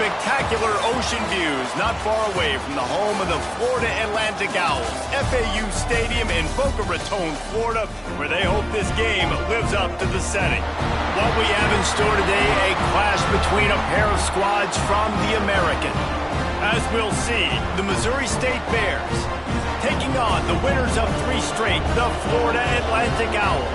spectacular ocean views not far away from the home of the Florida Atlantic Owls, FAU Stadium in Boca Raton, Florida, where they hope this game lives up to the setting. What we have in store today, a clash between a pair of squads from the American. As we'll see, the Missouri State Bears taking on the winners of 3 straight, the Florida Atlantic Owls.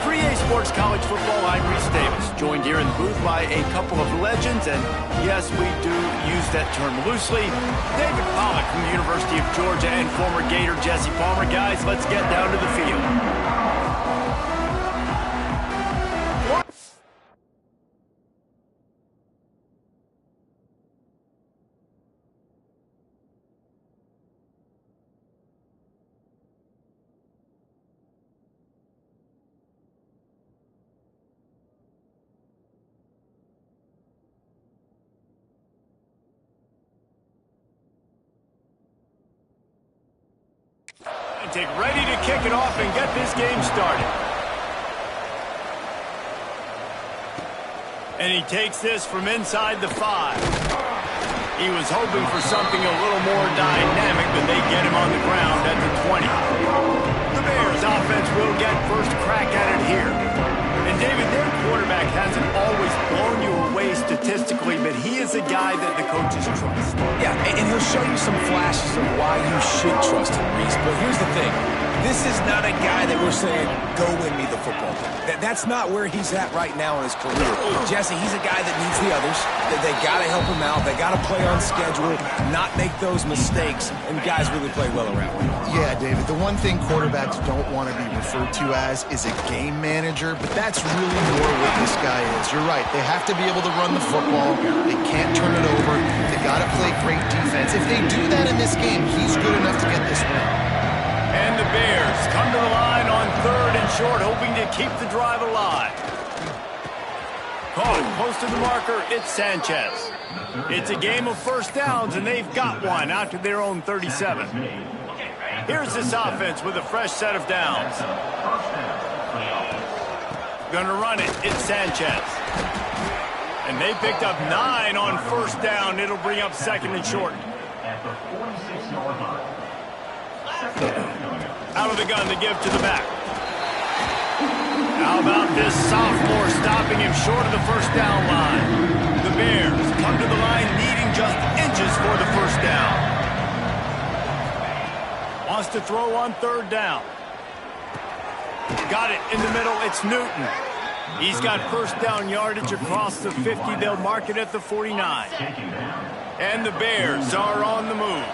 For EA Sports College Football, I'm Reese Davis, joined here in the booth by a couple of legends, and yes, we do use that term loosely. David Pollack from the University of Georgia and former Gator Jesse Palmer. Guys, let's get down to the field. Ready to kick it off and get this game started. And he takes this from inside the 5. He was hoping for something a little more dynamic, but they get him on the ground at the 20. The Bears offense will get first crack at it here. And David, their quarterback hasn't always blown you away statistically, but he is a guy that the coaches trust. Yeah, and he'll show you some flashes of why you should trust him, Reese. But here's the thing. This is not a guy that we're saying, go win me the football game. That's not where he's at right now in his career. Jesse, he's a guy that needs the others. They got to help him out. They got to play on schedule, not make those mistakes, and guys really play well around him. Yeah, David, the one thing quarterbacks don't want to be referred to as is a game manager, but that's really more what this guy is. You're right. They have to be able to run the football. They can't turn it over. They got to play great defense. If they do that in this game, he's good enough to get this win. And the Bears come to the line on 3rd and short, hoping to keep the drive alive. Caught close to the marker, it's Sanchez. It's a game of first downs, and they've got one out to their own 37. Here's this offense with a fresh set of downs. Gonna run it, it's Sanchez. And they picked up 9 on first down. It'll bring up 2nd and short. Out of the gun to give to the back. How about this sophomore stopping him short of the first down line? The Bears come to the line needing just inches for the first down. Wants to throw on 3rd down. Got it in the middle. It's Newton. He's got first down yardage across the 50. They'll mark it at the 49. And the Bears are on the move.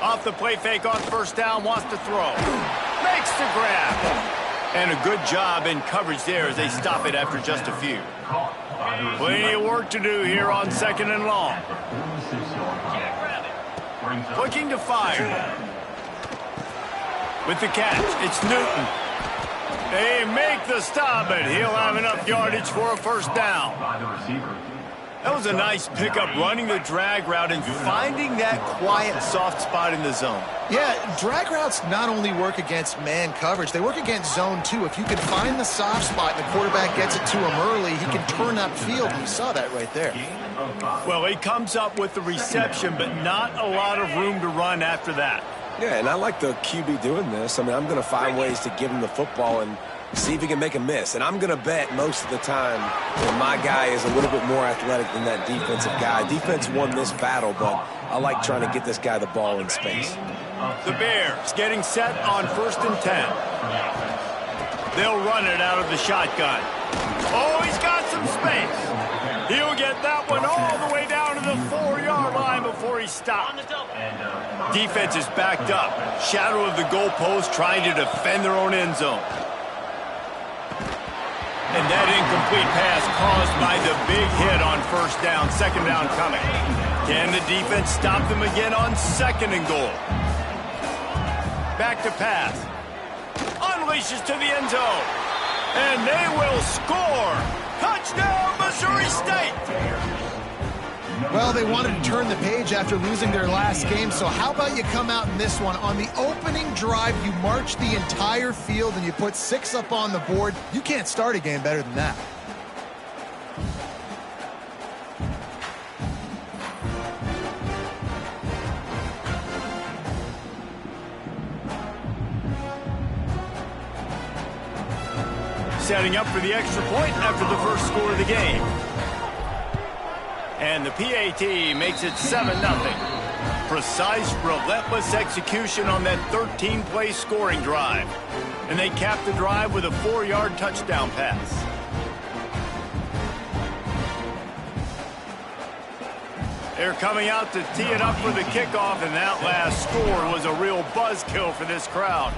Off the play fake on first down, wants to throw. Makes the grab. And a good job in coverage there as they stop it after just a few. Plenty of work to do here on 2nd and long. Looking to fire. With the catch, it's Newton. They make the stop, but he'll have enough yardage for a first down. That was a nice pickup, running the drag route and finding that quiet, soft spot in the zone. Yeah, drag routes not only work against man coverage, they work against zone too. If you can find the soft spot and the quarterback gets it to him early, he can turn upfield, and you saw that right there. Well, he comes up with the reception, but not a lot of room to run after that. Yeah, and I like the QB doing this. I mean, I'm going to find ways to give him the football and see if he can make a miss. And I'm going to bet most of the time that my guy is a little bit more athletic than that defensive guy. Defense won this battle, but I like trying to get this guy the ball in space. The Bears getting set on 1st and 10. They'll run it out of the shotgun. Oh, he's got some space. He'll get that one all the way down to the 4-yard line before he stops. Defense is backed up. Shadow of the goalpost trying to defend their own end zone. And that incomplete pass caused by the big hit on first down. 2nd down coming. Can the defense stop them again on 2nd and goal? Back to pass. Unleashes to the end zone. And they will score. Touchdown, Missouri State. Well, they wanted to turn the page after losing their last game, so how about you come out in this one? On the opening drive, you march the entire field and you put 6 up on the board. You can't start a game better than that. setting up for the extra point after the first score of the game. And the PAT makes it 7-0. Precise, relentless execution on that 13-play scoring drive. And they cap the drive with a 4-yard touchdown pass. They're coming out to tee it up for the kickoff, and that last score was a real buzzkill for this crowd.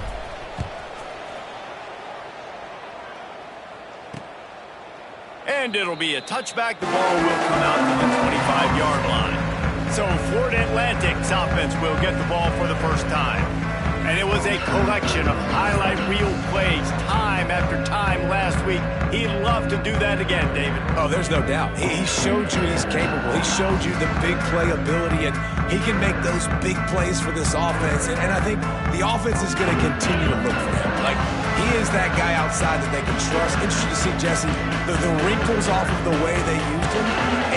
And it'll be a touchback. The ball will come out to the 25-yard line. So Florida Atlantic's offense will get the ball for the first time. And it was a collection of highlight reel plays time after time last week. He'd love to do that again, David. Oh, there's no doubt. He showed you he's capable. He showed you the big play ability, and he can make those big plays for this offense. And I think the offense is going to continue to look for him. Like, he is that guy outside that they can trust. Interesting to see, Jesse, the wrinkles off of the way they used him,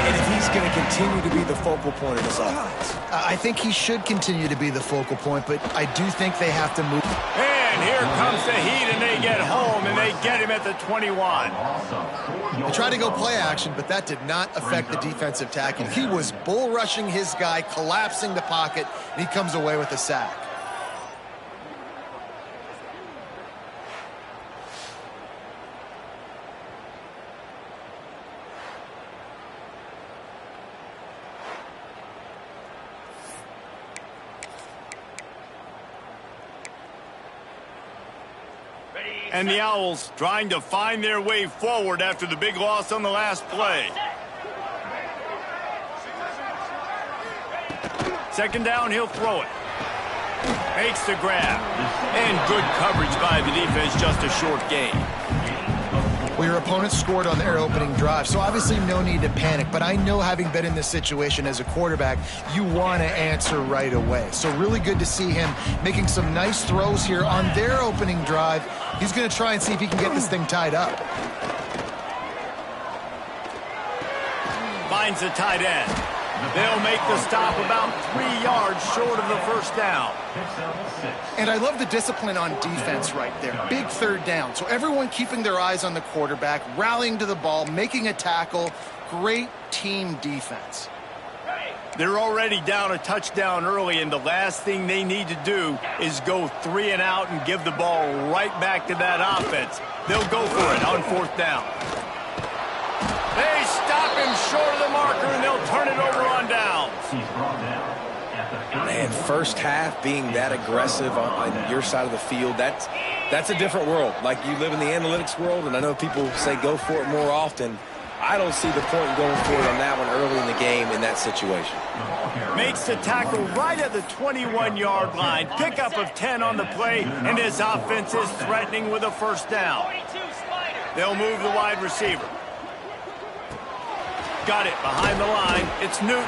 and if he's going to continue to be the focal point of this offense. I think he should continue to be the focal point, but I do think they have to move. And here comes the heat, and they get home, and they get him at the 21. They tried to go play action, but that did not affect the defensive tackle. He was bull rushing his guy, collapsing the pocket, and he comes away with a sack. And the Owls trying to find their way forward after the big loss on the last play. Second down, he'll throw it. Makes the grab. And good coverage by the defense, just a short gain. Well, your opponent scored on their opening drive, so obviously no need to panic. But I know, having been in this situation as a quarterback, you want to answer right away. So really good to see him making some nice throws here on their opening drive. He's going to try and see if he can get this thing tied up. Finds the tight end. They'll make the stop about 3 yards short of the first down. And I love the discipline on defense right there. Big third down. So everyone keeping their eyes on the quarterback, rallying to the ball, making a tackle. Great team defense. They're already down a touchdown early, and the last thing they need to do is go 3 and out and give the ball right back to that offense. They'll go for it on fourth down. They stop him short of the marker, and they'll turn it over on downs. Man, first half being that aggressive on your side of the field, that's a different world. Like, you live in the analytics world, and I know people say go for it more often. I don't see the point in going for it on that one early in the game in that situation. Makes the tackle right at the 21-yard line. Pickup of 10 on the play, and his offense is threatening with a first down. They'll move the wide receiver. Got it behind the line. It's Newton.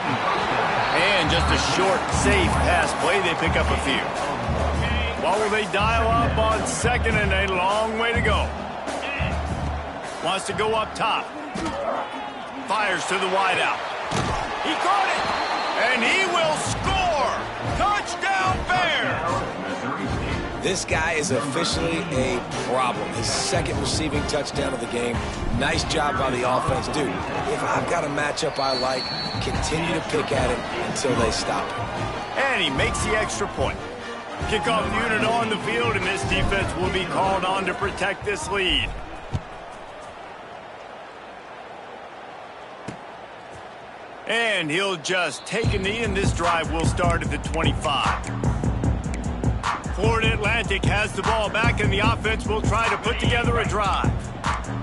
And just a short, safe pass play. They pick up a few. What will they dial up on second, and a long way to go? Wants to go up top. Fires to the wideout. He caught it, and he will score. Touchdown Bears. This guy is officially a problem. His second receiving touchdown of the game. Nice job by the offense. Dude, if I've got a matchup I like, continue to pick at him until they stop him. And he makes the extra point. Kickoff unit on the field, and this defense will be called on to protect this lead. And he'll just take a knee, and this drive will start at the 25. Florida Atlantic has the ball back, and the offense will try to put together a drive.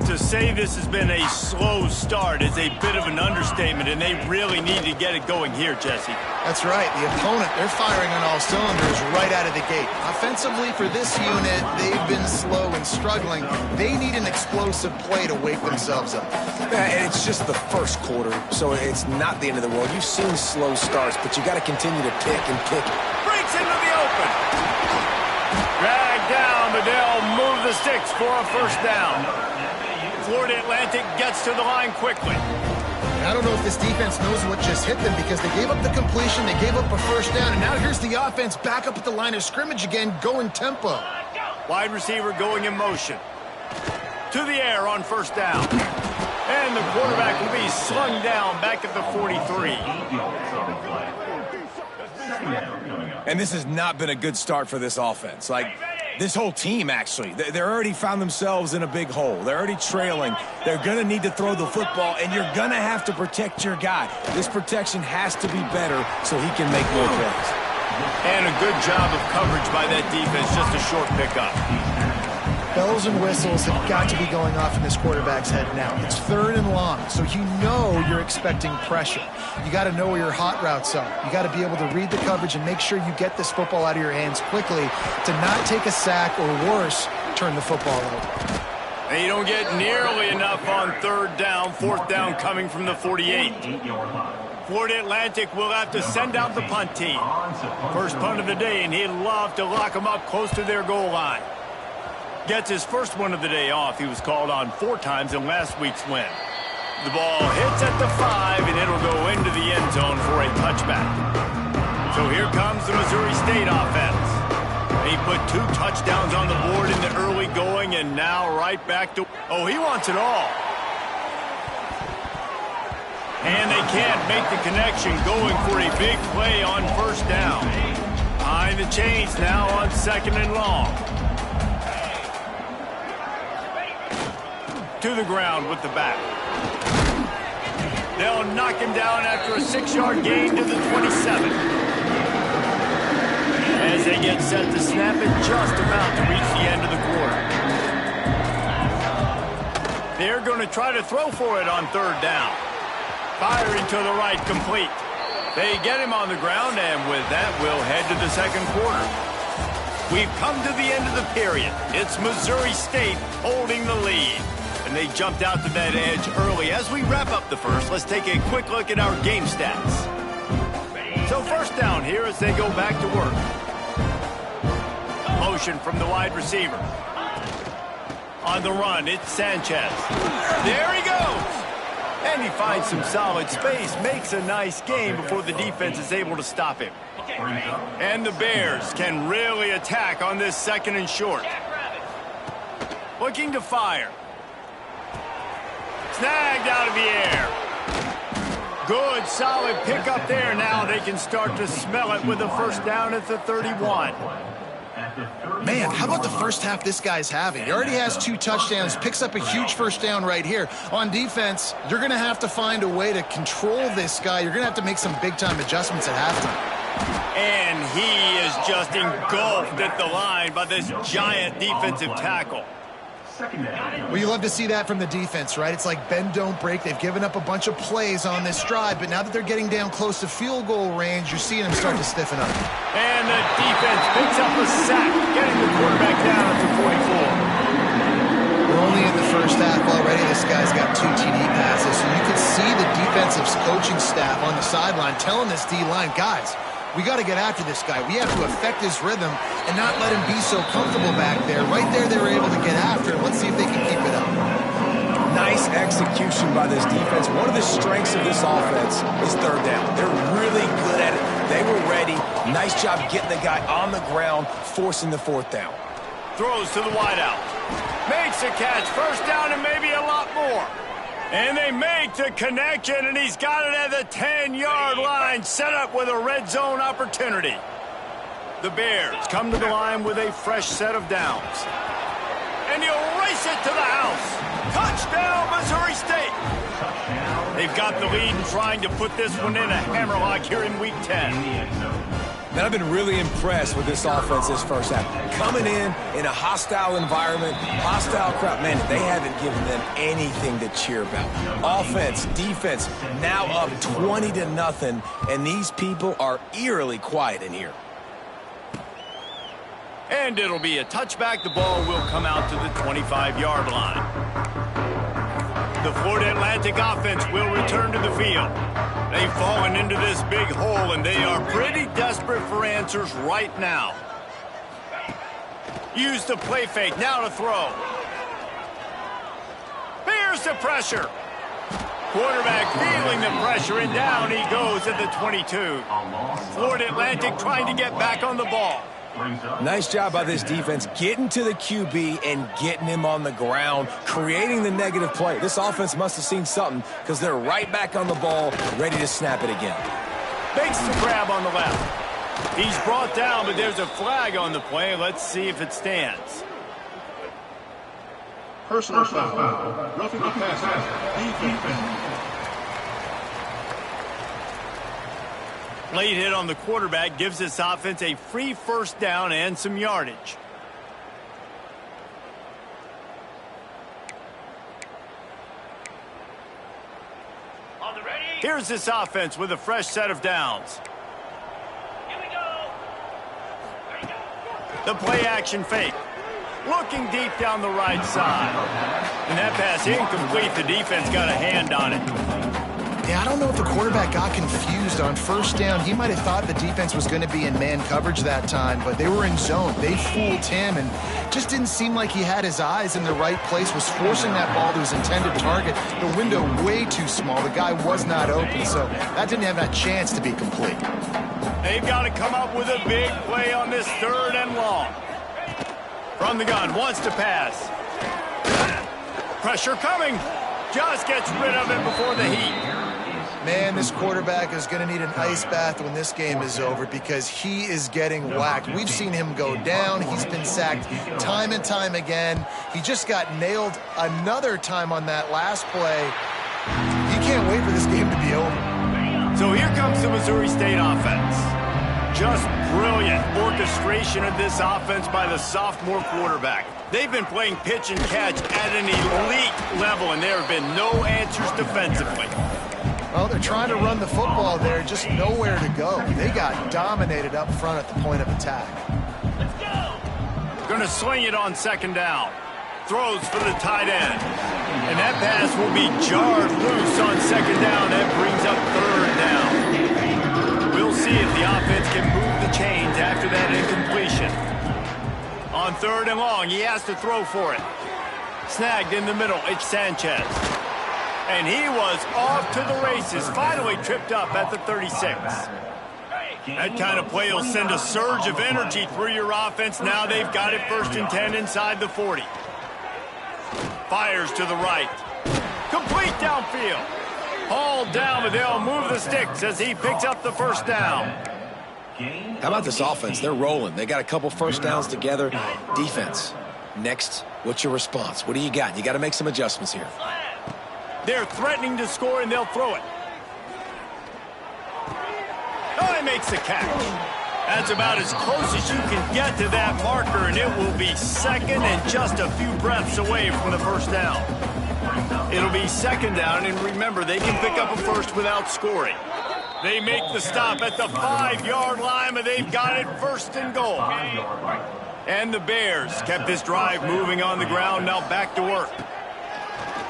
To say this has been a slow start is a bit of an understatement, and they really need to get it going here, Jesse. That's right. The opponent, they're firing on all cylinders right out of the gate. Offensively, for this unit, they've been slow and struggling. They need an explosive play to wake themselves up. And it's just the first quarter, so it's not the end of the world. You've seen slow starts, but you got to continue to pick and pick. Breaks into the open. Dragged down, but they'll move the sticks for a first down. Florida Atlantic gets to the line quickly. I don't know if this defense knows what just hit them, because they gave up the completion, they gave up a first down, and now here's the offense back up at the line of scrimmage again, going tempo. Wide receiver going in motion. To the air on first down. And the quarterback will be slung down back at the 43. And this has not been a good start for this offense. Like, this whole team, actually. They're already found themselves in a big hole. They're already trailing. They're going to need to throw the football, and you're going to have to protect your guy. This protection has to be better so he can make more plays. And a good job of coverage by that defense, just a short pickup. Bells and whistles have got to be going off in this quarterback's head now. It's 3rd and long, so you know you're expecting pressure. You got to know where your hot routes are. You got to be able to read the coverage and make sure you get this football out of your hands quickly to not take a sack or worse, turn the football over. And you don't get nearly enough on 3rd down, 4th down coming from the 48. Florida Atlantic will have to send out the punt team. First punt of the day, and he'd love to lock them up close to their goal line. Gets his first one of the day off. He was called on 4 times in last week's win. The ball hits at the 5, and it'll go into the end zone for a touchback. So here comes the Missouri State offense. They put 2 touchdowns on the board in the early going, and now right back to... Oh, he wants it all. And they can't make the connection, going for a big play on first down. Behind the chains now on 2nd and long. To the ground with the back. They'll knock him down after a 6-yard gain to the 27. As they get set to snap it, just about to reach the end of the quarter. They're going to try to throw for it on 3rd down. Firing to the right, complete. They get him on the ground, and with that, we'll head to the 2nd quarter. We've come to the end of the period. It's Missouri State holding the lead. And they jumped out to that edge early. As we wrap up the first, let's take a quick look at our game stats. So first down here as they go back to work. Motion from the wide receiver. On the run, it's Sanchez. There he goes! And he finds some solid space, makes a nice game before the defense is able to stop him. And the Bears can really attack on this 2nd and short. Looking to fire. Snagged out of the air. Good, solid pickup there. Now they can start to smell it with a first down at the 31. Man, how about the first half this guy's having? He already has 2 touchdowns, picks up a huge first down right here. On defense, you're going to have to find a way to control this guy. You're going to have to make some big-time adjustments at halftime. And he is just engulfed at the line by this giant defensive tackle. Well, you love to see that from the defense, right? It's like bend, don't break. They've given up a bunch of plays on this drive, but now that they're getting down close to field goal range, you're seeing them start to stiffen up. And the defense picks up a sack, getting the quarterback down at the 44. We're only in the first half already. This guy's got 2 TD passes, so you can see the defensive coaching staff on the sideline telling this D-line, guys, we got to get after this guy. We have to affect his rhythm and not let him be so comfortable back there. Right there, they were able to get after him. Let's see if they can keep it up. Nice execution by this defense. One of the strengths of this offense is 3rd down. They're really good at it. They were ready. Nice job getting the guy on the ground, forcing the 4th down. Throws to the wideout. Makes a catch. First down and maybe a lot more. And they make the connection, and he's got it at the 10-yard line, set up with a red zone opportunity. The Bears come to the line with a fresh set of downs. And he'll race it to the house. Touchdown, Missouri State. They've got the lead and trying to put this one in a hammerlock here in Week 10. Man, I've been really impressed with this offense this first half. Coming in a hostile environment, hostile crowd. Man, they haven't given them anything to cheer about. Offense, defense, now up 20-0, and these people are eerily quiet in here. And it'll be a touchback. The ball will come out to the 25-yard line. The Florida Atlantic offense will return to the field. They've fallen into this big hole, and they are pretty desperate for answers right now. Use the play fake. Now to throw. Here's the pressure. Quarterback feeling the pressure, and down he goes at the 22. Florida Atlantic trying to get back on the ball. Nice job by this defense getting to the QB and getting him on the ground, creating the negative play. This offense must have seen something because they're right back on the ball, ready to snap it again. Makes the grab on the left. He's brought down, but there's a flag on the play. Let's see if it stands. Personal foul. Roughing the passer. Defense. Late hit on the quarterback gives this offense a free first down and some yardage. Here's this offense with a fresh set of downs. The play action fake. Looking deep down the right side. And that pass incomplete. The defense got a hand on it. Yeah, I don't know if the quarterback got confused on first down. He might have thought the defense was going to be in man coverage that time, but they were in zone. They fooled him and just didn't seem like he had his eyes in the right place, was forcing that ball to his intended target. The window way too small. The guy was not open, so that didn't have that chance to be complete. They've got to come up with a big play on this 3rd and long. From the gun, wants to pass. Pressure coming. Just gets rid of it before the heat. Man, this quarterback is going to need an ice bath when this game is over because he is getting whacked. We've seen him go down. He's been sacked time and time again. He just got nailed another time on that last play. You can't wait for this game to be over. So here comes the Missouri State offense. Just brilliant orchestration of this offense by the sophomore quarterback. They've been playing pitch and catch at an elite level, and there have been no answers defensively. Well, they're trying to run the football there, just nowhere to go. They got dominated up front at the point of attack. Let's go! Going to swing it on 2nd down. Throws for the tight end. And that pass will be jarred loose on 2nd down. That brings up 3rd down. We'll see if the offense can move the chains after that incompletion. On 3rd and long, he has to throw for it. Snagged in the middle, it's Sanchez. And he was off to the races, finally tripped up at the 36. That kind of play will send a surge of energy through your offense. Now they've got it 1st and 10 inside the 40. Fires to the right. Complete downfield. Hauled down, but they'll move the sticks as he picks up the 1st down. How about this offense? They're rolling. They got a couple first downs together. Defense. Next, what's your response? What do you got? You got to make some adjustments here. They're threatening to score, and they'll throw it. Oh, he makes the catch. That's about as close as you can get to that marker, and it will be 2nd and just a few breaths away from the 1st down. It'll be 2nd down, and remember, they can pick up a first without scoring. They make the stop at the 5-yard line, but they've got it 1st and goal. And the Bears kept this drive moving on the ground, now back to work.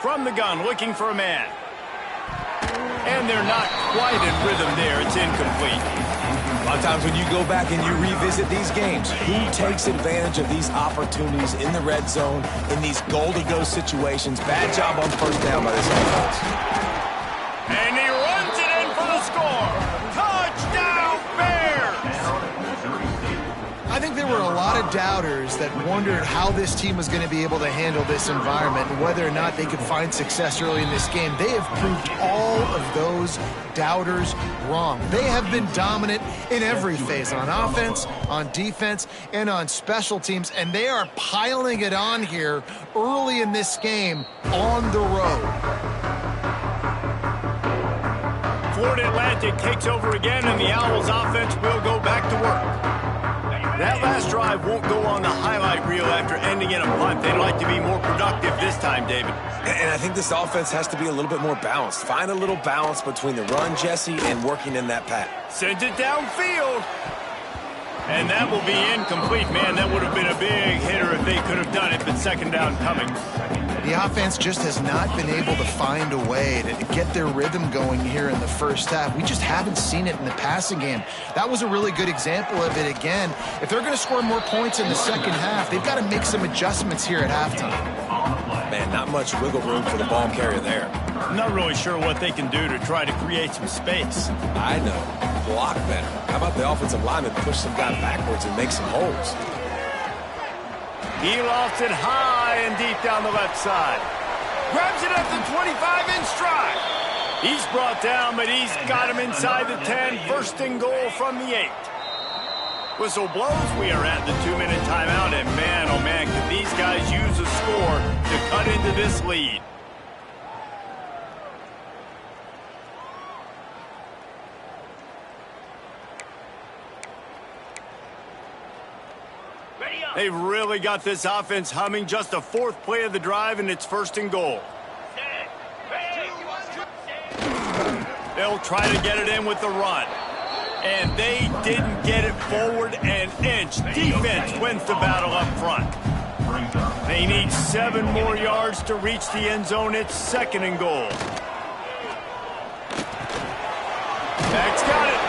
From the gun, looking for a man. And they're not quite in rhythm there. It's incomplete. A lot of times when you go back and you revisit these games, who takes advantage of these opportunities in the red zone, in these goal-to-go situations? Bad job on 1st down by this offense. And he runs it in for the score. Touchdown, Bears! I think there were a lot of doubters that wondered how this team was going to be able to handle this environment and whether or not they could find success early in this game. They have proved all of those doubters wrong. They have been dominant in every phase, on offense, on defense, and on special teams, and they are piling it on here early in this game on the road. Florida Atlantic takes over again, and the Owls offense will go back to work. That last drive won't go on the highlight reel after ending in a punt. They'd like to be more productive this time, David. And I think this offense has to be a little bit more balanced. Find a little balance between the run, Jesse, and working in that pass. Sends it downfield. And that will be incomplete. Man, that would have been a big hitter if they could have done it, but 2nd down coming. The offense just has not been able to find a way to get their rhythm going here in the 1st half. We just haven't seen it in the passing game. That was a really good example of it again. If they're going to score more points in the 2nd half, they've got to make some adjustments here at halftime. Man, not much wiggle room for the ball carrier there. I'm not really sure what they can do to try to create some space. I know. block better? How about the offensive lineman push some guy backwards and make some holes? He lofts it high and deep down the left side. Grabs it at the 25 in stride. He's brought down, but he's got him inside the 10. First and goal from the 8. Whistle blows. We are at the 2-minute timeout, and man, oh man, can these guys use a score to cut into this lead. They've really got this offense humming. Just a 4th play of the drive, and it's first and goal. They'll try to get it in with the run. And they didn't get it forward an inch. Defense wins the battle up front. They need 7 more yards to reach the end zone. It's second and goal. Max got it.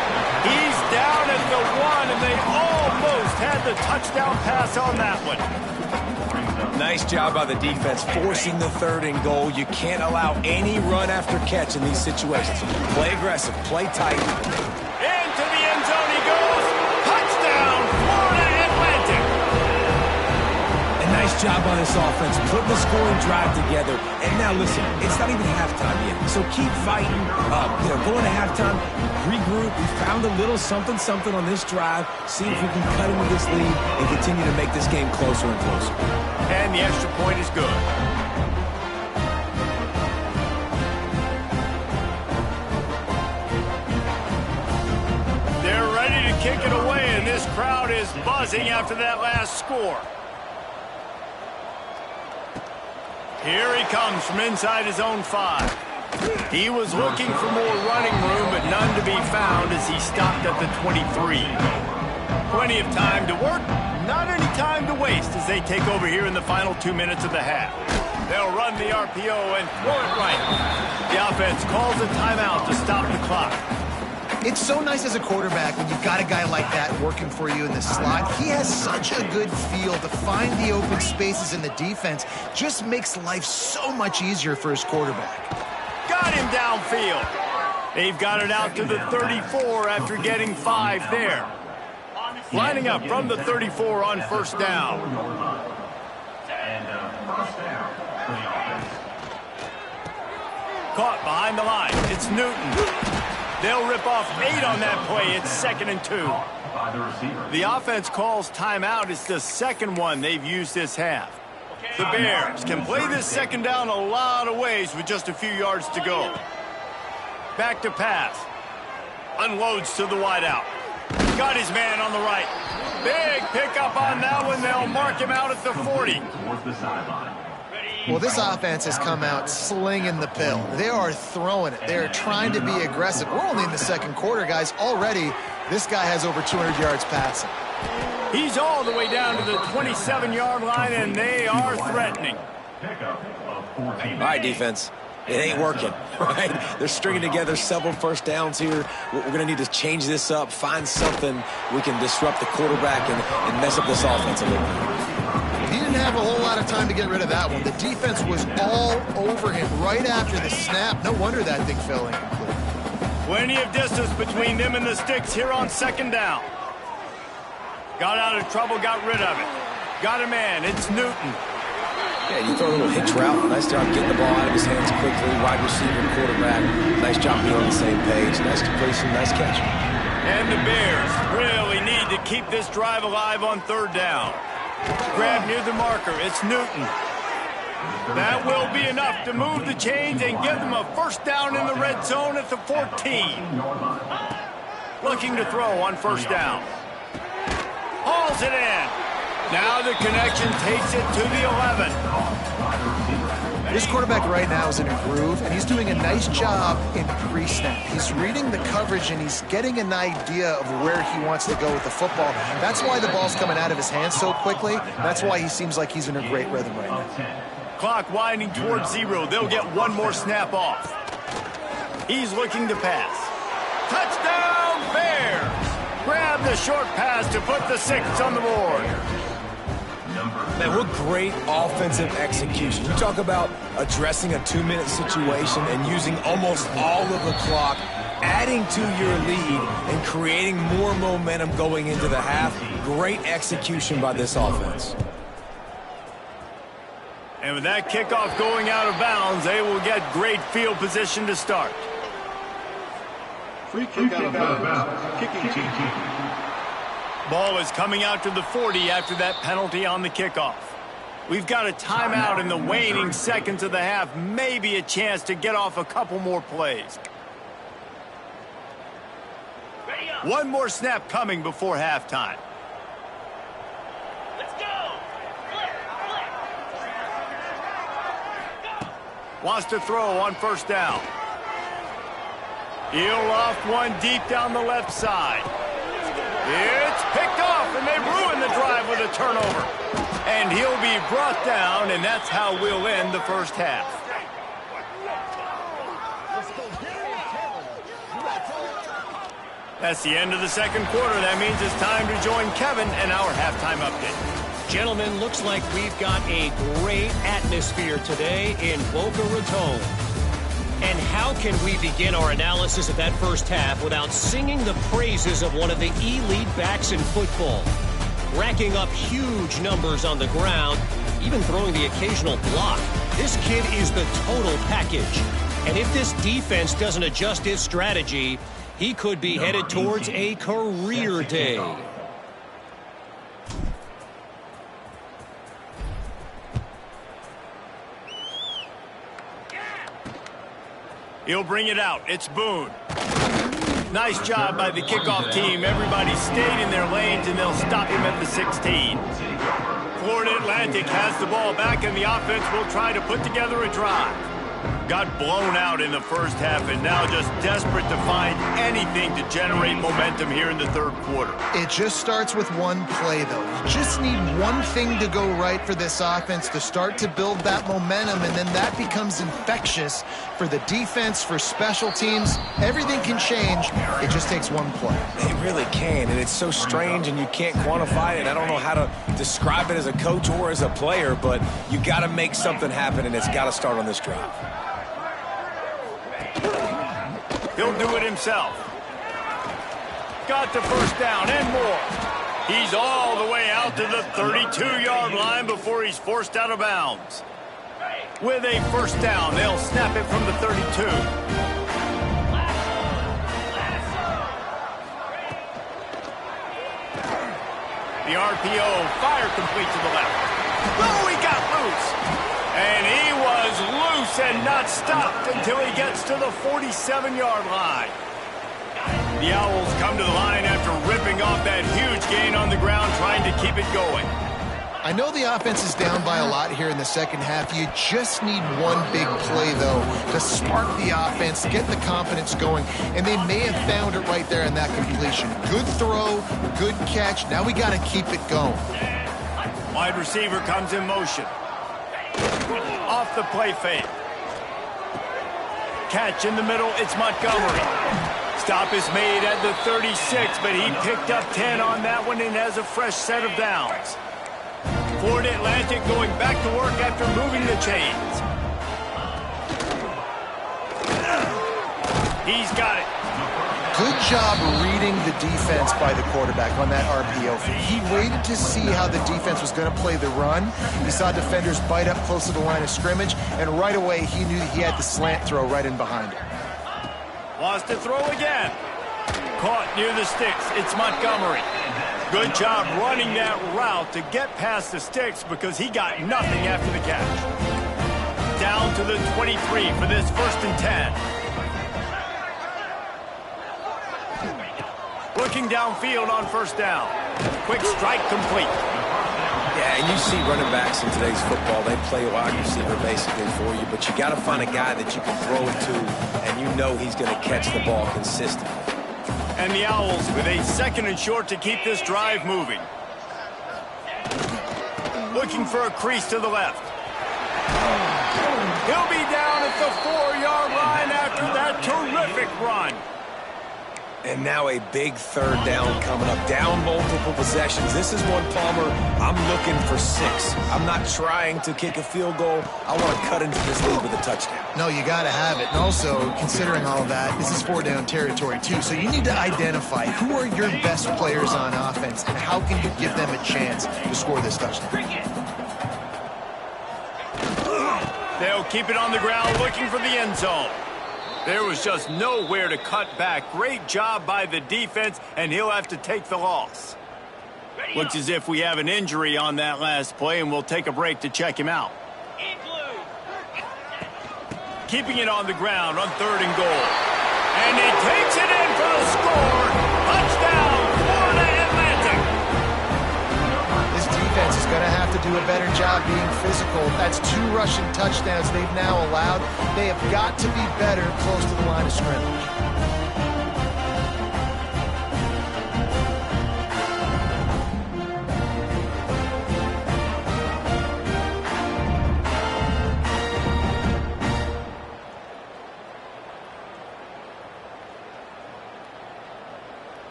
He's down at the 1, and they almost had the touchdown pass on that one. Nice job by the defense forcing the 3rd and goal. You can't allow any run after catch in these situations. Play aggressive, play tight. Into the end zone he goes. Touchdown, Florida Atlantic. A nice job on this offense, putting the scoring drive together. And now listen, it's not even halftime yet, so keep fighting. Going to halftime, regroup. We found a little something on this drive. See if we can cut into this lead and continue to make this game closer and closer. And the extra point is good. They're ready to kick it away, and this crowd is buzzing after that last score. Here he comes from inside his own 5. He was looking for more running room, but none to be found as he stopped at the 23. Plenty of time to work, not any time to waste as they take over here in the final 2 minutes of the half. They'll run the RPO and throw it right. The offense calls a timeout to stop the clock. It's so nice as a quarterback when you've got a guy like that working for you in the slot. He has such a good feel to find the open spaces in the defense. Just makes life so much easier for his quarterback. Got him downfield. They've got it out to the 34 after getting 5 there. Lining up from the 34 on first down. Caught behind the line. It's Newton. They'll rip off 8 on that play. It's 2nd and 2. The offense calls timeout. It's the second one they've used this half. The Bears can play this second down a lot of ways with just a few yards to go. Back to pass. Unloads to the wideout. Got his man on the right. Big pickup on that one. They'll mark him out at the 40. Well, this offense has come out slinging the pill. They are throwing it. They are trying to be aggressive. We're only in the second quarter, guys. Already, this guy has over 200 yards passing. He's all the way down to the 27-yard line, and they are threatening. All right, defense. It ain't working, right? They're stringing together several first downs here. We're going to need to change this up, find something we can disrupt the quarterback and mess up this offense a little bit. He didn't have a whole lot of time to get rid of that one. The defense was all over him right after the snap. No wonder that thing fell incomplete. Plenty of distance between them and the sticks here on second down. Got out of trouble, got rid of it. Got a man, it's Newton. Yeah, you throw a little hitch route. Nice job getting the ball out of his hands quickly. Wide receiver, quarterback. Nice job being on the same page. Nice completion, nice catch. And the Bears really need to keep this drive alive on third down. Grab near the marker, it's Newton. That will be enough to move the chains and give them a first down in the red zone at the 14. Looking to throw on first down. Hauls it in. Now the connection takes it to the 11. This quarterback right now is in a groove, and he's doing a nice job in pre-snap. He's reading the coverage, and he's getting an idea of where he wants to go with the football. That's why the ball's coming out of his hands so quickly. That's why he seems like he's in a great rhythm right now. Clock winding towards 0. They'll get one more snap off. He's looking to pass. Touchdown, Bears! Grab the short pass to put the 6 on the board. Man, what great offensive execution. You talk about addressing a 2-minute situation and using almost all of the clock adding to your lead and creating more momentum going into the half. Great execution by this offense. And with that kickoff going out of bounds, they will get great field position to start. Free kick out of bounds. Kicking team. Ball is coming out to the 40 after that penalty on the kickoff. We've got a timeout in the waning seconds of the half. Maybe a chance to get off a couple more plays. One more snap coming before halftime. Let's go. Wants to throw on first down. He'll loft one deep down the left side. It's picked off, and they ruin the drive with a turnover. And he'll be brought down, and that's how we'll end the first half. That's the end of the second quarter. That means it's time to join Kevin and our halftime update. Gentlemen, looks like we've got a great atmosphere today in Boca Raton. And how can we begin our analysis of that first half without singing the praises of one of the elite backs in football? Racking up huge numbers on the ground, even throwing the occasional block. This kid is the total package. And if this defense doesn't adjust its strategy, he could be headed towards a career day. He'll bring it out. It's Boone. Nice job by the kickoff team. Everybody stayed in their lanes, and they'll stop him at the 16. Florida Atlantic has the ball back, and the offense will try to put together a drive. Got blown out in the first half, and now just desperate to find anything to generate momentum here in the third quarter. It just starts with one play, though. You just need one thing to go right for this offense to start to build that momentum, and then that becomes infectious for the defense, for special teams. Everything can change. It just takes one play. It really can, and it's so strange, and you can't quantify it. I don't know how to describe it as a coach or as a player, but you got to make something happen, and it's got to start on this drive. He'll do it himself. Got the first down and more. He's all the way out to the 32-yard line before he's forced out of bounds. With a first down, they'll snap it from the 32. The RPO, fire complete to the left. Oh, he got loose. And he was loose and not stopped until he gets to the 47-yard line. The Owls come to the line after ripping off that huge gain on the ground, trying to keep it going. I know the offense is down by a lot here in the second half. You just need one big play, though, to spark the offense, get the confidence going, and they may have found it right there in that completion. Good throw, good catch. Now we got to keep it going. Wide receiver comes in motion. Off the play fake. Catch in the middle, it's Montgomery. Stop is made at the 36, but he picked up 10 on that one and has a fresh set of downs. Florida Atlantic going back to work after moving the chains. He's got it. Good job reading the defense by the quarterback on that RPO. He waited to see how the defense was going to play the run. He saw defenders bite up close to the line of scrimmage, and right away he knew he had the slant throw right in behind him. Wants to throw again. Caught near the sticks. It's Montgomery. Good job running that route to get past the sticks because he got nothing after the catch. Down to the 23 for this 1st and 10. Looking downfield on first down. Quick strike complete. Yeah, and you see running backs in today's football, they play wide receiver basically for you, but you got to find a guy that you can throw it to, and you know he's going to catch the ball consistently. And the Owls with a 2nd and short to keep this drive moving. Looking for a crease to the left. He'll be down at the 4-yard line after that terrific run. And now a big third down coming up. Down multiple possessions. This is one, Palmer, I'm looking for 6. I'm not trying to kick a field goal. I want to cut into this lead with a touchdown. No, you got to have it. And also, considering all of that, this is 4-down territory, too. So you need to identify who are your best players on offense and how can you give them a chance to score this touchdown. They'll keep it on the ground looking for the end zone. There was just nowhere to cut back. Great job by the defense, and he'll have to take the loss. Looks as if we have an injury on that last play, and we'll take a break to check him out. Keeping it on the ground on 3rd and goal. And he takes it in for the score. Touchdown, Florida Atlantic. This defense is going to have to do a better job being physical. That's 2 rushing touchdowns they've now allowed. They have got to be better close to the line of scrimmage.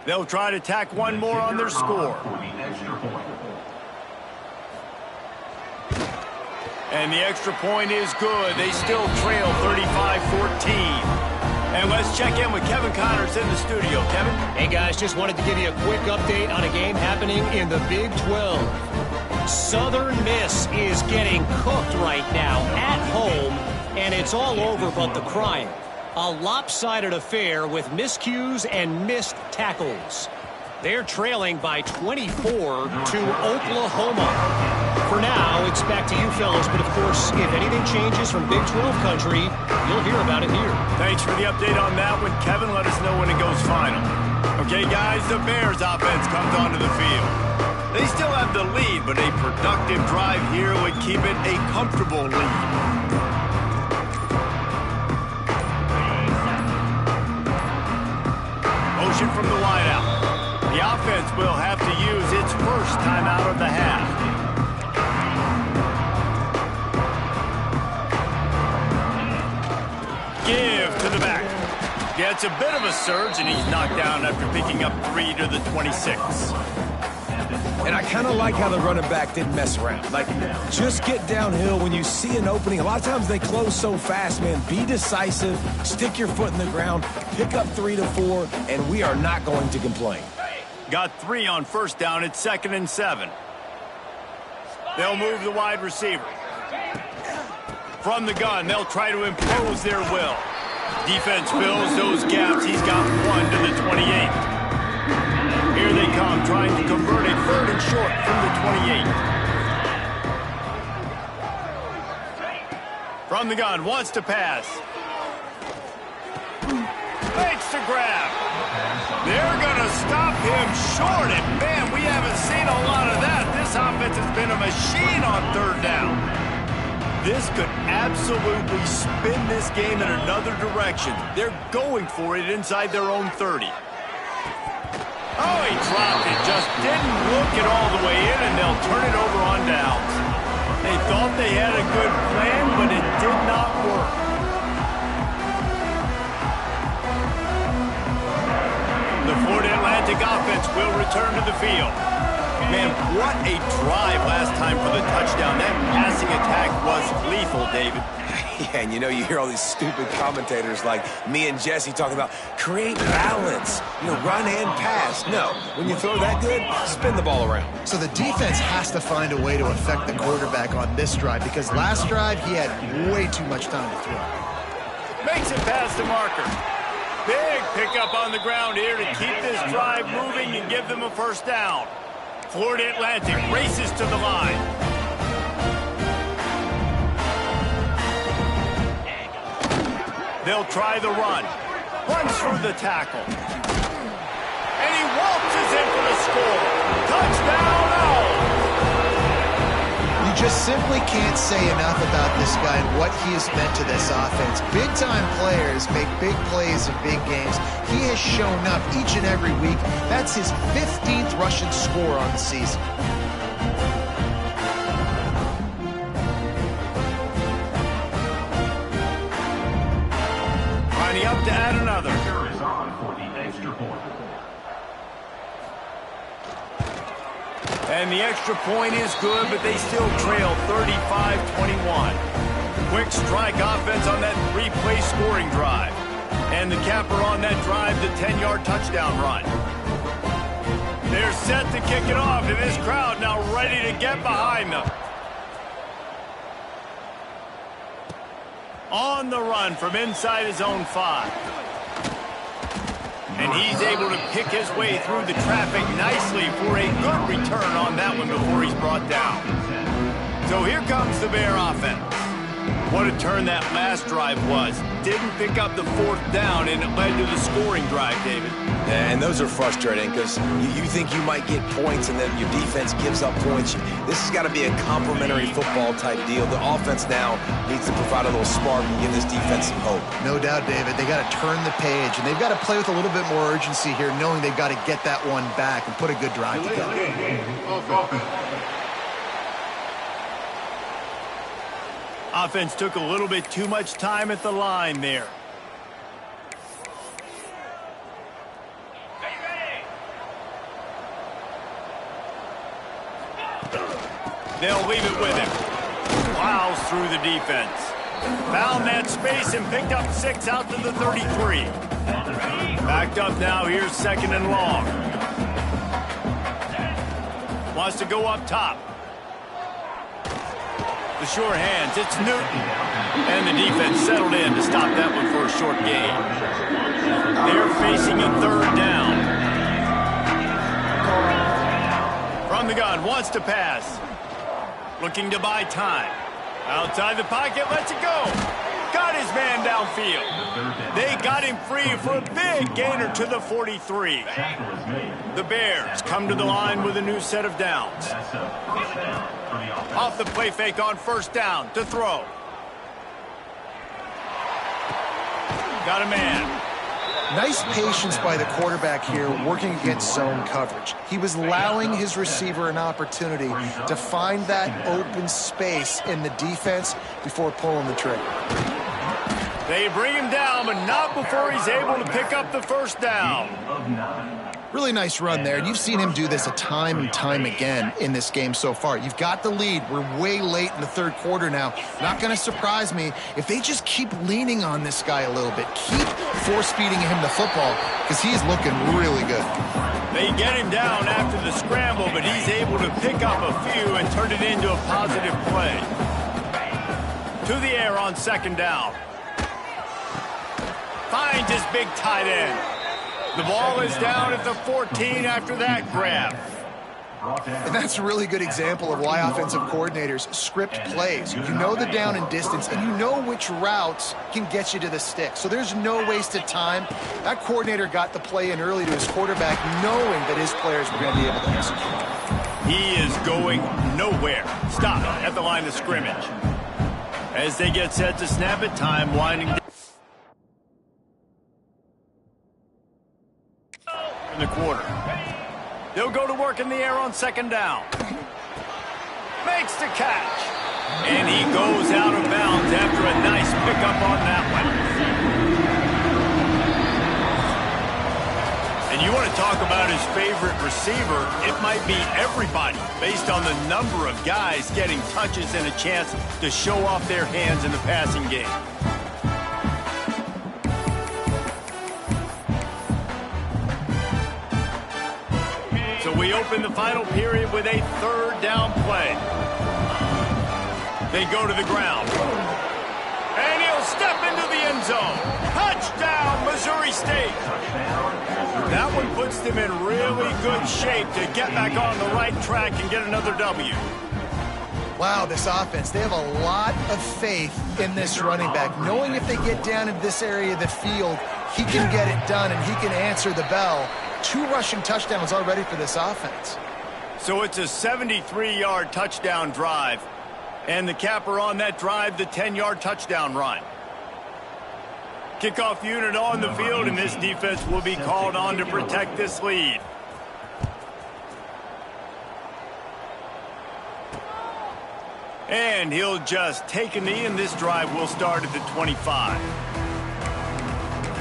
They'll try to tack one more on their score. And the extra point is good. They still trail 35-14. And let's check in with Kevin Connors in the studio. Kevin? Hey, guys, just wanted to give you a quick update on a game happening in the Big 12. Southern Miss is getting cooked right now at home, and it's all over but the crying. A lopsided affair with miscues and missed tackles. They're trailing by 24 to Oklahoma. For now, it's back to you fellas, but of course, if anything changes from Big 12 country, you'll hear about it here. Thanks for the update on that one, Kevin. Let us know when it goes final. Okay, guys, the Bears offense comes onto the field. They still have the lead, but a productive drive here would keep it a comfortable lead. Motion from the wideout. The offense will have to use its first timeout of the half. Give to the back. Gets a bit of a surge, and he's knocked down after picking up 3 to the 26. And I kind of like how the running back didn't mess around. Like, just get downhill when you see an opening. A lot of times they close so fast, man. Be decisive, stick your foot in the ground, pick up 3 to 4, and we are not going to complain. Got 3 on first down. It's 2nd and 7. They'll move the wide receiver. From the gun, they'll try to impose their will. Defense fills those gaps. He's got 1 to the 28. Here they come, trying to convert a 3rd and short from the 28. From the gun, wants to pass. Makes the grab. They're going to stop him short, and man, we haven't seen a lot of that. This offense has been a machine on 3rd down. This could absolutely spin this game in another direction. They're going for it inside their own 30. Oh, he dropped it. Just didn't look it all the way in, and they'll turn it over on downs. They thought they had a good plan, but it did not work. The Florida Atlantic offense will return to the field. Man, what a drive last time for the touchdown. That passing attack was lethal, David. Yeah, and you hear all these stupid commentators like me and Jesse talking about create balance, run and pass. No, when you throw that good, spin the ball around. So the defense has to find a way to affect the quarterback on this drive because last drive he had way too much time to throw. Makes it past the marker. Big pickup on the ground here to keep this drive moving and give them a first down. Florida Atlantic races to the line. They'll try the run. Runs through the tackle. And he waltzes in for the score. Touchdown, Owls! You just simply can't say enough about this guy and what he has meant to this offense. Big-time players make big plays in big games. He has shown up each and every week. That's his 15th rushing score on the season. And the extra point is good, but they still trail 35-21. Quick strike offense on that 3-play scoring drive. And the capper on that drive, the 10-yard touchdown run. They're set to kick it off, and this crowd now ready to get behind them. On the run from inside his own 5. And he's able to pick his way through the traffic nicely for a good return on that one before he's brought down. So here comes the Bear offense. What a turn that last drive was. Didn't pick up the 4th down, and it led to the scoring drive, David. And those are frustrating because you think you might get points and then your defense gives up points. This has got to be a complementary football type deal. The offense now needs to provide a little spark and give this defense some hope. No doubt, David. They got to turn the page, and they've got to play with a little bit more urgency here, knowing they've got to get that one back and put a good drive together. Offense took a little bit too much time at the line there. They'll leave it with him. Plows through the defense. Found that space and picked up 6 out to the 33. Backed up now. Here's 2nd and long. Wants to go up top. The sure hands. It's Newton. And the defense settled in to stop that one for a short gain. They're facing a 3rd down. From the gun. Wants to pass. Looking to buy time. Outside the pocket, lets it go. Got his man downfield. They got him free for a big gainer to the 43. The Bears come to the line with a new set of downs. Off the play fake on 1st down to throw. Got a man. Nice patience by the quarterback here working against zone coverage. He was allowing his receiver an opportunity to find that open space in the defense before pulling the trigger. They bring him down, but not before he's able to pick up the 1st down. Really nice run there. You've seen him do this a time and time again in this game so far. You've got the lead. We're way late in the 3rd quarter now. Not going to surprise me if they just keep leaning on this guy a little bit. Keep force-feeding him the football because he's looking really good. They get him down after the scramble, but he's able to pick up a few and turn it into a positive play. To the air on 2nd down. Finds his big tight end. The ball is down at the 14 after that grab. And that's a really good example of why offensive coordinators script plays. You know the down and distance, and you know which routes can get you to the stick. So there's no wasted time. That coordinator got the play in early to his quarterback, knowing that his players were going to be able to execute. He is going nowhere. Stop at the line of scrimmage. As they get set to snap it, time winding down. In the quarter. They'll go to work in the air on 2nd down. Makes the catch. And he goes out of bounds after a nice pickup on that one. And you want to talk about his favorite receiver, it might be everybody based on the number of guys getting touches and a chance to show off their hands in the passing game. So we open the final period with a 3rd down play. They go to the ground. And he'll step into the end zone. Touchdown, Missouri State. That one puts them in really good shape to get back on the right track and get another W. Wow, this offense, they have a lot of faith in this running back, knowing if they get down in this area of the field, he can get it done and he can answer the bell. 2 rushing touchdowns already for this offense. So it's a 73-yard touchdown drive. And the capper on that drive, the 10-yard touchdown run. Kickoff unit on the field, and this defense will be called on to protect this lead. And he'll just take a knee, and this drive will start at the 25.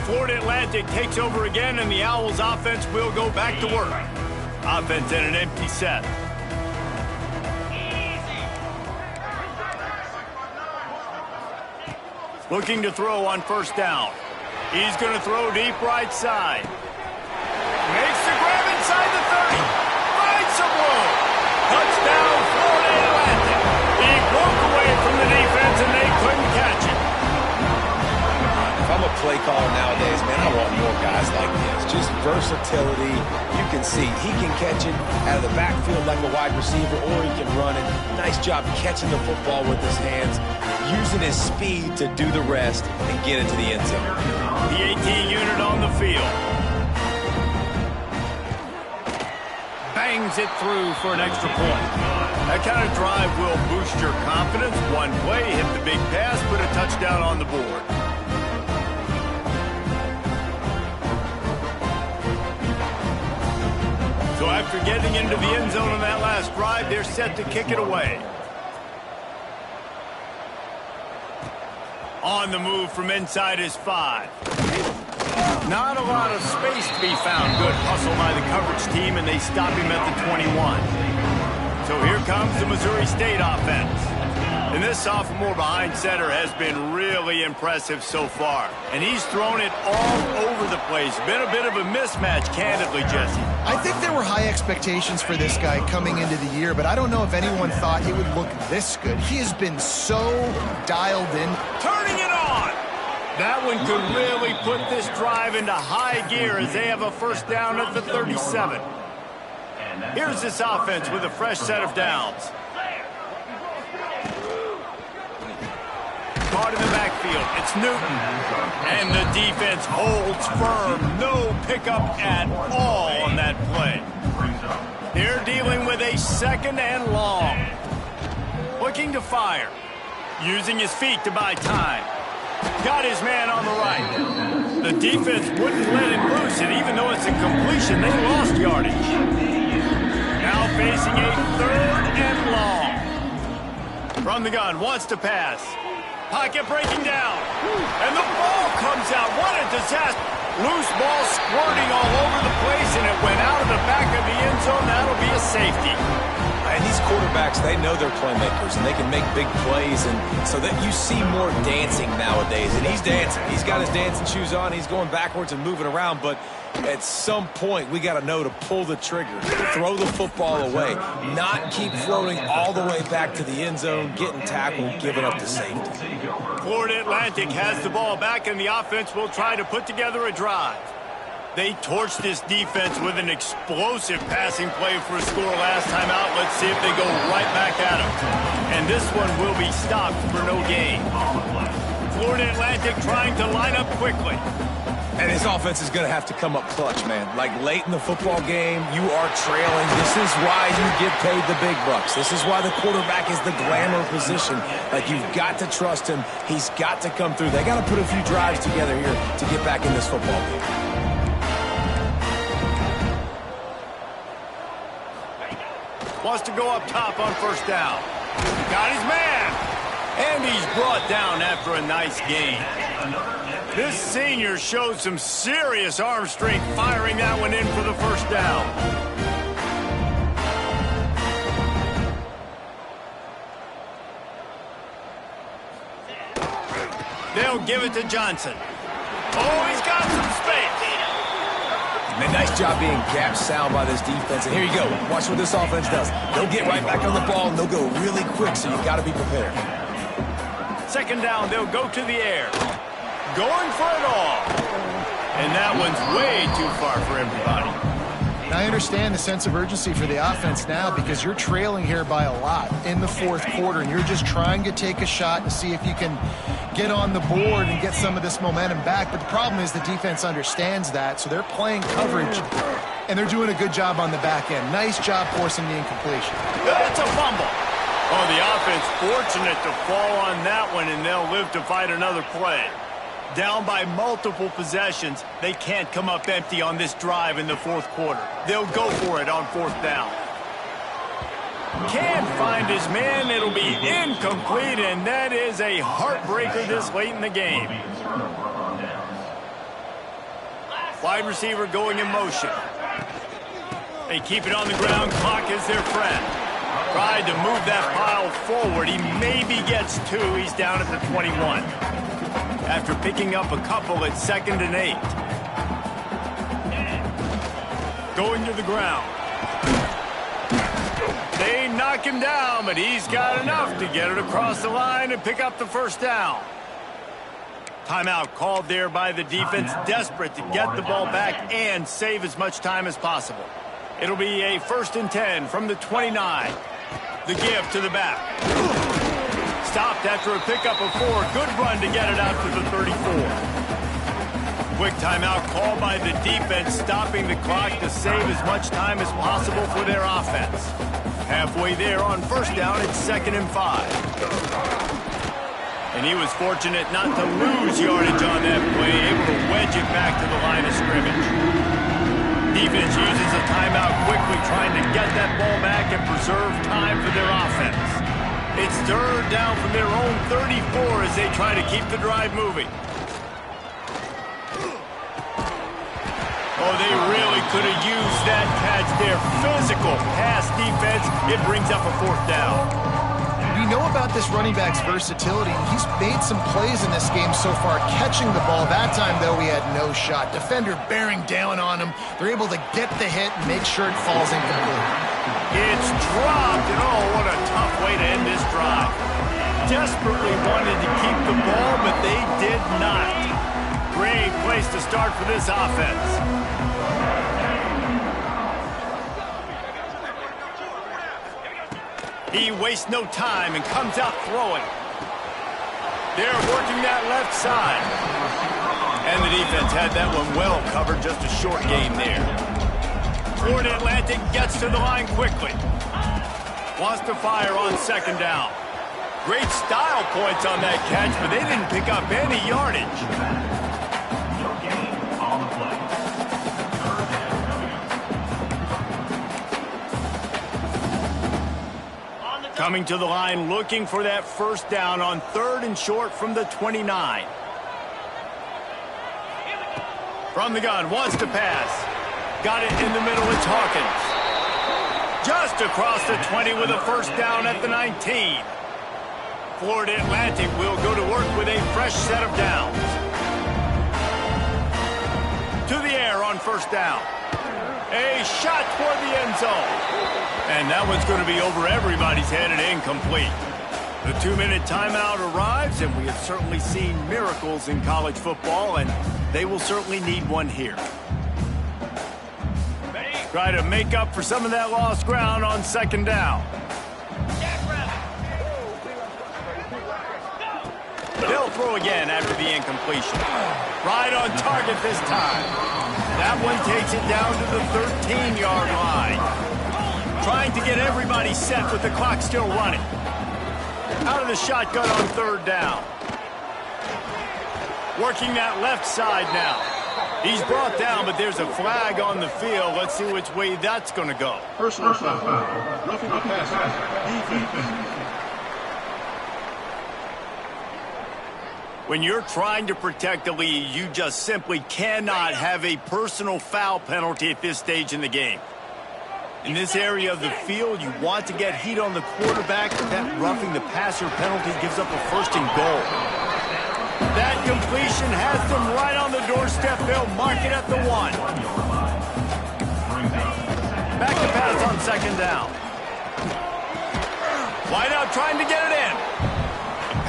Florida Atlantic takes over again, and the Owls offense will go back to work. Offense in an empty set. Looking to throw on first down. He's going to throw deep right side. Makes the grab inside the 30. Finds some room. Touchdown, Florida Atlantic. He broke away from the defense, and they couldn't catch him. If I'm a play caller nowadays, man, I want more guys like this. Just versatility. You can see he can catch it out of the backfield like a wide receiver, or he can run it. Nice job catching the football with his hands, using his speed to do the rest and get into the end zone. The 18 unit on the field. Bangs it through for an extra point. That kind of drive will boost your confidence. One play, hit the big pass, put a touchdown on the board. So after getting into the end zone on that last drive, they're set to kick it away. On the move from inside his 5. Not a lot of space to be found. Good hustle by the coverage team, and they stop him at the 21. So here comes the Missouri State offense. And this sophomore behind center has been really impressive so far. And he's thrown it all over the place. Been a bit of a mismatch, candidly, Jesse. I think there were high expectations for this guy coming into the year, but I don't know if anyone thought it would look this good. He has been so dialed in. Turning it on! That one could really put this drive into high gear as they have a first down at the 37. Here's this offense with a fresh set of downs. Caught in the backfield. It's Newton. And the defense holds firm. No pickup at all on that play. They're dealing with a second and long. Looking to fire. Using his feet to buy time. Got his man on the right. The defense wouldn't let him loose, and even though it's a completion, they lost yardage. Now facing a third and long. From the gun, wants to pass. Pocket breaking down. And the ball comes out. What a disaster. Loose ball squirting all over the place, and it went out of the back of the end zone. That'll be a safety. And these quarterbacks, they know they're playmakers, and they can make big plays, and so that you see more dancing nowadays. And he's dancing. He's got his dancing shoes on. He's going backwards and moving around, but at some point, we got to know to pull the trigger, throw the football away, not keep floating all the way back to the end zone, getting tackled, giving up the safety. Florida Atlantic has the ball back, and the offense will try to put together a drive. They torched this defense with an explosive passing play for a score last time out. Let's see if they go right back at him. And this one will be stopped for no gain. Florida Atlantic trying to line up quickly. And his offense is going to have to come up clutch, man. Like late in the football game, you are trailing. This is why you get paid the big bucks. This is why the quarterback is the glamour position. Like, you've got to trust him. He's got to come through. They got to put a few drives together here to get back in this football game. Wants to go up top on first down. Got his man. And he's brought down after a nice gain. This senior showed some serious arm strength firing that one in for the first down. They'll give it to Johnson. Oh, he's got some space. Man, nice job being gap sound by this defense. And here you go. Watch what this offense does. They'll get right back on the ball, and they'll go really quick, so you've got to be prepared. Second down, they'll go to the air. Going for it all. And that one's way too far for everybody. I understand the sense of urgency for the offense now because you're trailing here by a lot in the fourth quarter, and you're just trying to take a shot to see if you can get on the board and get some of this momentum back. But the problem is the defense understands that, so they're playing coverage, and they're doing a good job on the back end. Nice job forcing the incompletion. That's a fumble. Oh, the offense fortunate to fall on that one, and they'll live to fight another play. Down by multiple possessions, they can't come up empty on this drive in the fourth quarter. They'll go for it on fourth down. Can't find his man. It'll be incomplete, and that is a heartbreaker this late in the game. Wide receiver going in motion. They keep it on the ground. Clock is their friend. Tried to move that pile forward. He maybe gets two. He's down at the 21. after picking up a couple at 2nd and 8. Going to the ground. They knock him down, but he's got enough to get it across the line and pick up the first down. Timeout called there by the defense, desperate to get the ball back and save as much time as possible. It'll be a 1st and 10 from the 29. The give to the back. Stopped after a pickup of 4. Good run to get it out to the 34. Quick timeout called by the defense, stopping the clock to save as much time as possible for their offense. Halfway there on 1st down, it's 2nd and 5. And he was fortunate not to lose yardage on that play, able to wedge it back to the line of scrimmage. Defense uses a timeout quickly, trying to get that ball back and preserve time for their offense. It's 3rd down from their own 34 as they try to keep the drive moving. Oh, they really could have used that catch there. Physical pass defense. It brings up a 4th down. We know about this running back's versatility. He's made some plays in this game so far, catching the ball. That time, though, he had no shot. Defender bearing down on him. They're able to get the hit and make sure it falls incomplete. It's dropped, and oh, what a tough way to end this drive. Desperately wanted to keep the ball, but they did not. Great place to start for this offense. He wastes no time and comes out throwing. They're working that left side. And the defense had that one well covered, just a short gain there. Florida Atlantic gets to the line quickly. Wants to fire on 2nd down. Great style points on that catch, but they didn't pick up any yardage. Coming to the line, looking for that 1st down on 3rd and short from the 29. From the gun, wants to pass. Got it in the middle, it's Hawkins. Just across the 20 with a 1st down at the 19. Florida Atlantic will go to work with a fresh set of downs. To the air on 1st down. A shot toward the end zone. And that one's going to be over everybody's head and incomplete. The 2-minute timeout arrives, and we have certainly seen miracles in college football, and they will certainly need one here. Try to make up for some of that lost ground on 2nd down. They'll throw again after the incompletion. Right on target this time. That one takes it down to the 13-yard line. Trying to get everybody set with the clock still running. Out of the shotgun on 3rd down. Working that left side now. He's brought down, but there's a flag on the field. Let's see which way that's going to go. Personal foul. Roughing the passer. Defense. When you're trying to protect the lead, you just simply cannot have a personal foul penalty at this stage in the game. In this area of the field, you want to get heat on the quarterback, but that roughing the passer penalty gives up a 1st and goal. That completion has them right on the doorstep. They'll mark it at the 1. Back to pass on 2nd down. Wide out trying to get it in.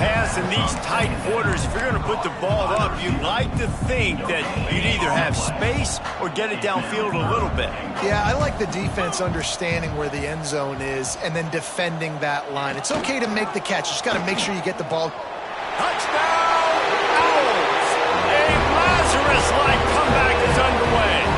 Pass in these tight quarters, if you're going to put the ball up, you'd like to think that you'd either have space or get it downfield a little bit. Yeah, I like the defense understanding where the end zone is and then defending that line. It's okay to make the catch. You just got to make sure you get the ball. Touchdown, Owls! A Lazarus-like comeback is underway.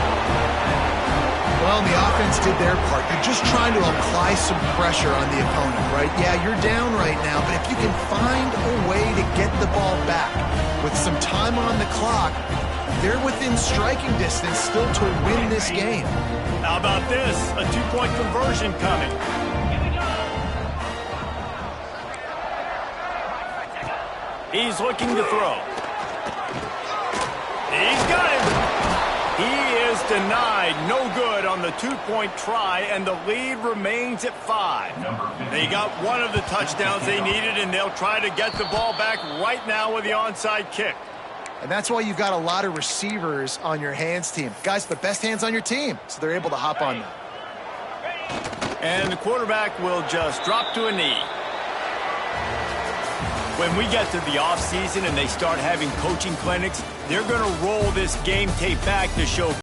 Well, the offense did their part. You're just trying to apply some pressure on the opponent, right? Yeah, you're down right now, but if you can find a way to get the ball back with some time on the clock, they're within striking distance still to win this game. How about this? A 2-point conversion coming. He's looking to throw. He's got him. He is denied. No good on the 2-point try, and the lead remains at 5. They got one of the touchdowns they needed, and they'll try to get the ball back right now with the onside kick. And that's why you've got a lot of receivers on your hands team. Guys, the best hands on your team, so they're able to hop on that. And the quarterback will just drop to a knee. When we get to the offseason and they start having coaching clinics, they're going to roll this game tape back to show